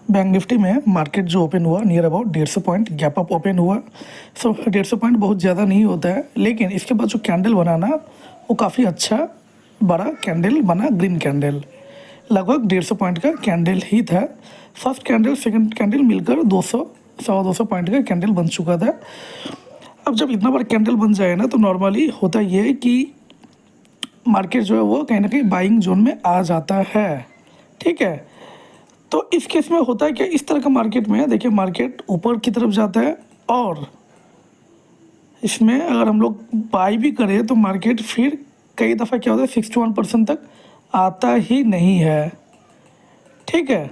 Bank Nifty में market जो open हुआ near about 150 point gap up open हुआ। सो 150 पॉइंट बहुत ज़्यादा नहीं होता है, लेकिन इसके बाद जो कैंडल बना ना वो काफ़ी अच्छा बड़ा कैंडल बना, ग्रीन कैंडल लगभग 150 पॉइंट का कैंडल ही था। फर्स्ट कैंडल सेकंड कैंडल मिलकर 200 200 पॉइंट का कैंडल बन चुका था। अब जब इतना बड़ा कैंडल बन जाए ना तो नॉर्मली होता ये है कि मार्केट जो है वो कहीं ना कहीं बाइंग जोन में आ जाता है। ठीक है, तो इस केस में होता है क्या, इस तरह का मार्केट में देखिए मार्केट ऊपर की तरफ जाता है और इसमें अगर हम लोग बाई भी करें तो मार्केट फिर कई दफ़ा क्या होता है 61% तक आता ही नहीं है। ठीक है,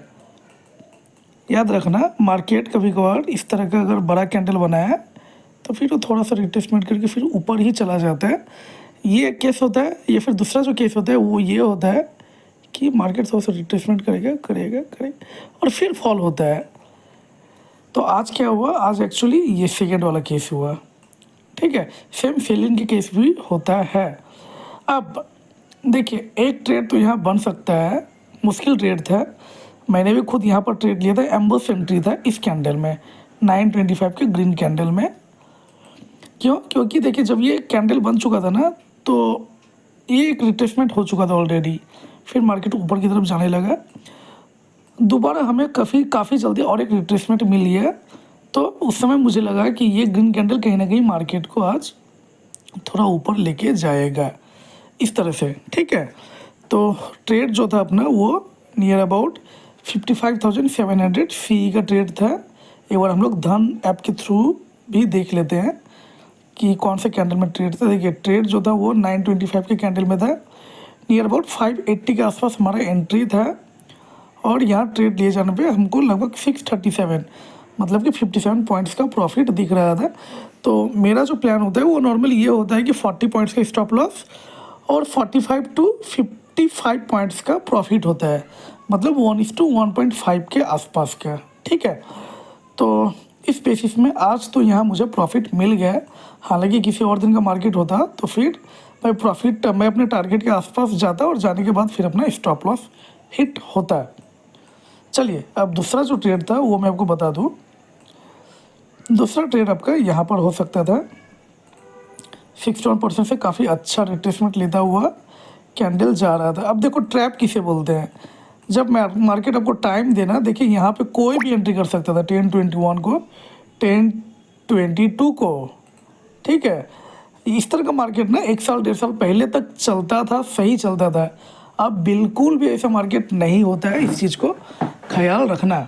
याद रखना मार्केट कभी कभार इस तरह का अगर बड़ा कैंडल बनाया तो फिर वो थोड़ा सा रिट्रेसमेंट करके फिर ऊपर ही चला जाता है। ये एक केस होता है। या फिर दूसरा जो केस होता है वो ये होता है कि मार्केट थोड़ा सा रिट्रेसमेंट करेगा और फिर फॉल होता है। तो आज क्या हुआ, आज एक्चुअली ये सेकेंड वाला केस हुआ। ठीक है, सेम सेलिंग के केस भी होता है। अब देखिए एक ट्रेड तो यहाँ बन सकता है, मुश्किल ट्रेड था, मैंने भी खुद यहाँ पर ट्रेड लिया था, एम्बस एंट्री था इस कैंडल में 925 के ग्रीन कैंडल में। क्यों? क्योंकि देखिए जब ये कैंडल बन चुका था ना तो ये एक रिट्रेसमेंट हो चुका था ऑलरेडी, फिर मार्केट ऊपर की तरफ जाने लगा, दोबारा हमें काफ़ी जल्दी और एक रिट्रेसमेंट मिली है। तो उस समय मुझे लगा कि ये ग्रीन कैंडल कहीं ना कहीं मार्केट को आज थोड़ा ऊपर लेके जाएगा इस तरह से। ठीक है, तो ट्रेड जो था अपना वो नियर अबाउट 55,700 सी का ट्रेड था। एक बार हम लोग धन ऐप के थ्रू भी देख लेते हैं कि कौन से कैंडल में ट्रेड था। देखिए ट्रेड जो था वो 925 के कैंडल में था, नियर अबाउट 580 के आसपास हमारा एंट्री था और यहाँ ट्रेड लिए जाने पे हमको लगभग 637 मतलब कि 57 पॉइंट्स का प्रॉफिट दिख रहा था। तो मेरा जो प्लान होता है वो नॉर्मली ये होता है कि 40 पॉइंट्स का स्टॉप लॉस और 45 टू 55 पॉइंट्स का प्रॉफिट होता है, मतलब 1:1.5 के आसपास का। ठीक है, तो इस बेसिस में आज तो यहाँ मुझे प्रॉफिट मिल गया है। हालांकि किसी और दिन का मार्केट होता तो फिर मैं अपने टारगेट के आसपास जाता और जाने के बाद फिर अपना स्टॉप लॉस हिट होता है। चलिए अब दूसरा जो ट्रेड था वो मैं आपको बता दूं। दूसरा ट्रेड आपका यहाँ पर हो सकता था 61% से काफ़ी अच्छा रिट्रेसमेंट लेता हुआ कैंडल जा रहा था। अब देखो ट्रैप किसे बोलते हैं, जब मार्केट आपको टाइम देना, देखिए यहाँ पे कोई भी एंट्री कर सकता था 10:21 को, 10:22 को। ठीक है, इस तरह का मार्केट ना 1 साल 1.5 साल पहले तक चलता था, सही चलता था। अब बिल्कुल भी ऐसा मार्केट नहीं होता है, इस चीज़ को ख्याल रखना,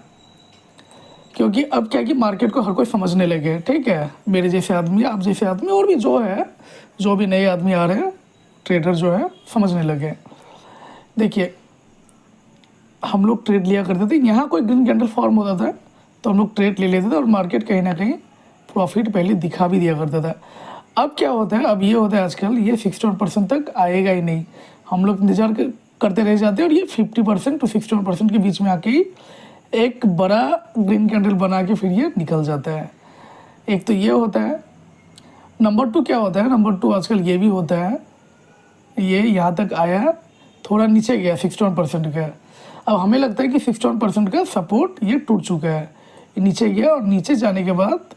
क्योंकि अब क्या कि मार्केट को हर कोई समझने लगे। ठीक है, मेरे जैसे आदमी, आप जैसे आदमी और भी जो भी नए आदमी आ रहे हैं, ट्रेडर जो है समझने लगे। देखिए हम लोग ट्रेड लिया करते थे, यहाँ कोई ग्रीन कैंडल फॉर्म होता था तो हम लोग ट्रेड ले लेते थे और मार्केट कहीं ना कहीं प्रॉफिट पहले दिखा भी दिया करता था। अब क्या होता है, अब ये होता है आजकल ये 61% तक आएगा ही नहीं, हम लोग इंतजार करते रह जाते हैं और ये 50% टू 61% के बीच में आके ही एक बड़ा ग्रीन कैंडल बना के फिर ये निकल जाता है। एक तो ये होता है। नंबर 2 क्या होता है, नंबर 2 आजकल ये भी होता है, ये यहाँ तक आया, थोड़ा नीचे गया 61% का, अब हमें लगता है कि 61% का सपोर्ट ये टूट चुका है, नीचे गया और नीचे जाने के बाद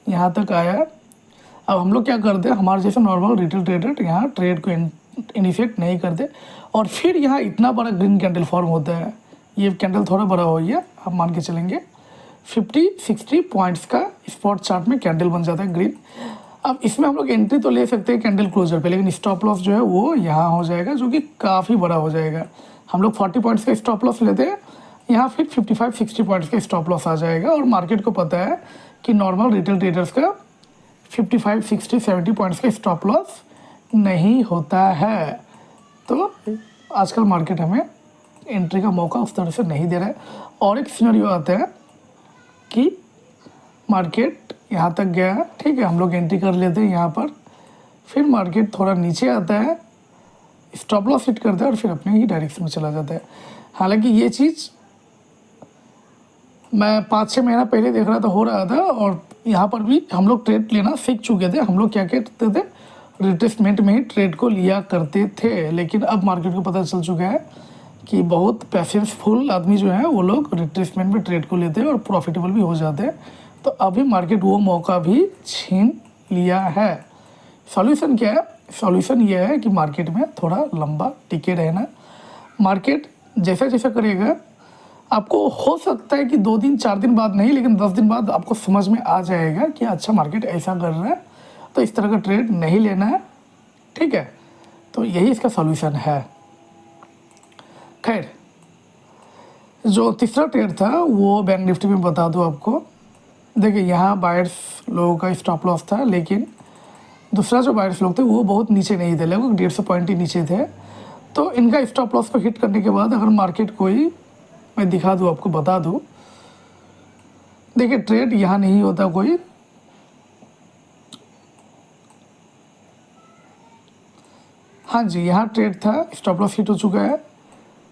यहाँ तक आया। अब हम लोग क्या करते हैं, हमारे जैसे नॉर्मल रिटेल ट्रेडर यहाँ ट्रेड को इनिशिएट नहीं करते और फिर यहाँ इतना बड़ा ग्रीन कैंडल फॉर्म होता है। ये कैंडल थोड़ा बड़ा हो गया, आप मान के चलेंगे 50-60 पॉइंट्स का स्पॉट चार्ट में कैंडल बन जाता है ग्रीन। अब इसमें हम लोग एंट्री तो ले सकते हैं कैंडल क्लोजर पे, लेकिन स्टॉप लॉस जो है वो यहाँ हो जाएगा, जो कि काफ़ी बड़ा हो जाएगा। हम लोग 40 पॉइंट्स का स्टॉप लॉस लेते हैं, यहाँ फिर 55-60 पॉइंट्स का स्टॉप लॉस आ जाएगा और मार्केट को पता है कि नॉर्मल रिटेल ट्रेडर्स का 55-60-70 पॉइंट्स का स्टॉप लॉस नहीं होता है। तो आजकल मार्केट हमें एंट्री का मौका उस तरह से नहीं दे रहा है। और एक सिनेरियो आता है कि मार्केट यहाँ तक गया, ठीक है, हम लोग एंट्री कर लेते हैं यहाँ पर, फिर मार्केट थोड़ा नीचे आता है, स्टॉप लॉस हिट करता है और फिर अपने ही डायरेक्शन में चला जाता है। हालांकि ये चीज़ मैं 5-6 महीना पहले देख रहा था, हो रहा था, और यहाँ पर भी हम लोग ट्रेड लेना सीख चुके थे। हम लोग क्या करते थे, रिट्रेसमेंट में ही ट्रेड को लिया करते थे, लेकिन अब मार्केट को पता चल चुका है कि बहुत पैशेंसफुल आदमी जो है वो लोग रिट्रेसमेंट में ट्रेड को लेते हैं और प्रॉफिटेबल भी हो जाते हैं। तो अभी मार्केट वो मौका भी छीन लिया है। सॉल्यूशन क्या है? सॉल्यूशन ये है कि मार्केट में थोड़ा लंबा टिके रहना। मार्केट जैसा जैसा करेगा आपको हो सकता है कि 2 दिन 4 दिन बाद नहीं, लेकिन 10 दिन बाद आपको समझ में आ जाएगा कि अच्छा मार्केट ऐसा कर रहा है, तो इस तरह का ट्रेड नहीं लेना है। ठीक है, तो यही इसका सॉल्यूशन है। खैर, जो तीसरा ट्रेड था वो बैंक निफ्टी में बता दूं आपको। देखिए यहाँ बायर्स लोगों का स्टॉप लॉस था, लेकिन दूसरा जो बायर्स लोग थे वो बहुत नीचे नहीं थे, लगभग 150 पॉइंट ही नीचे थे। तो इनका स्टॉप लॉस को हिट करने के बाद अगर मार्केट कोई, मैं दिखा दूँ आपको, बता दूँ, देखिए ट्रेड यहाँ नहीं होता कोई। हाँ जी, यहाँ ट्रेड था, स्टॉप लॉस हिट हो चुका है।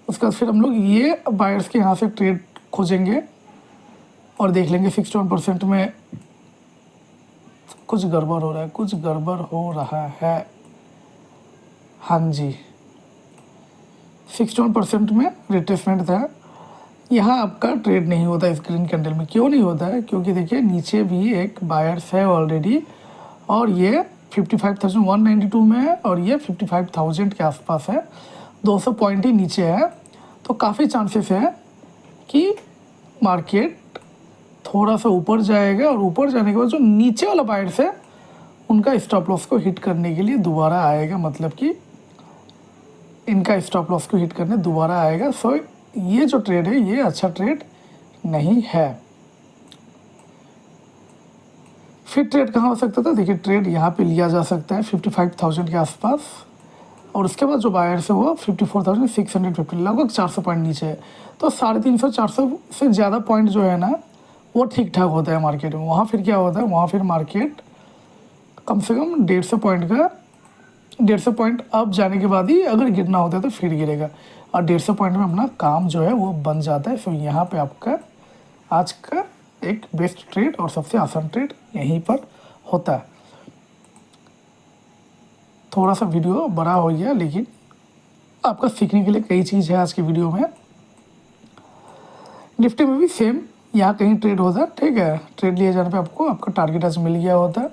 उसके बाद फिर हम लोग ये बायर्स के यहाँ से ट्रेड खोजेंगे और देख लेंगे 61% में कुछ गड़बड़ हो रहा है, कुछ गड़बड़ हो रहा है। हाँ जी, 61% में रिट्रेसमेंट था। यहाँ आपका ट्रेड नहीं होता इस ग्रीन कैंडल में। क्यों नहीं होता है? क्योंकि देखिए नीचे भी एक बायर्स है ऑलरेडी, और ये 55,192 में है और ये 55,000 के आसपास है, 200 पॉइंट ही नीचे है। तो काफ़ी चांसेस है कि मार्केट थोड़ा सा ऊपर जाएगा और ऊपर जाने के बाद जो नीचे वाला बायर्स है उनका स्टॉप लॉस को हिट करने के लिए दोबारा आएगा, मतलब कि इनका स्टॉप लॉस को हिट करने दोबारा आएगा। सो ये जो ट्रेड है ये अच्छा ट्रेड नहीं है। फिर ट्रेड कहाँ हो सकता था? देखिए ट्रेड यहाँ पे लिया जा सकता है 55,000 के आसपास, और उसके बाद जो बायर्स है वो 54,650, लगभग 400 पॉइंट नीचे है। तो 350-400 से ज़्यादा पॉइंट जो है ना वो ठीक ठाक होता है मार्केट में। वहाँ फिर क्या होता है? वहाँ फिर मार्केट कम से कम 150 पॉइंट का 150 पॉइंट अप जाने के बाद ही अगर गिरना होता है तो फिर गिरेगा, और 150 पॉइंट में अपना काम जो है वो बन जाता है। तो यहाँ पे आपका आज का एक बेस्ट ट्रेड और सबसे आसान ट्रेड यहीं पर होता है। थोड़ा सा वीडियो बड़ा हो गया, लेकिन आपका सीखने के लिए कई चीज़ है आज की वीडियो में। निफ्टी में भी सेम यहाँ कहीं ट्रेड होता है। ठीक है, ट्रेड लिए जाने पे आपको आपका टारगेट आज मिल गया होता है।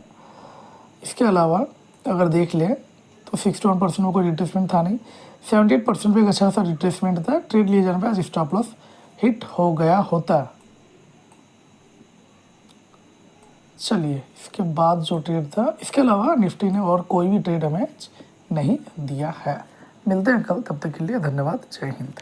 इसके अलावा अगर देख लें तो 61% में कोई रिट्रेसमेंट था नहीं, 78% पे एक अच्छा सा रिट्रेसमेंट था। ट्रेड लिए जाने पे आज स्टॉप लॉस हिट हो गया होता। चलिए, इसके बाद जो ट्रेड था, इसके अलावा निफ्टी ने और कोई भी ट्रेड हमें नहीं दिया है। मिलते हैं कल, तब तक के लिए धन्यवाद। जय हिंद।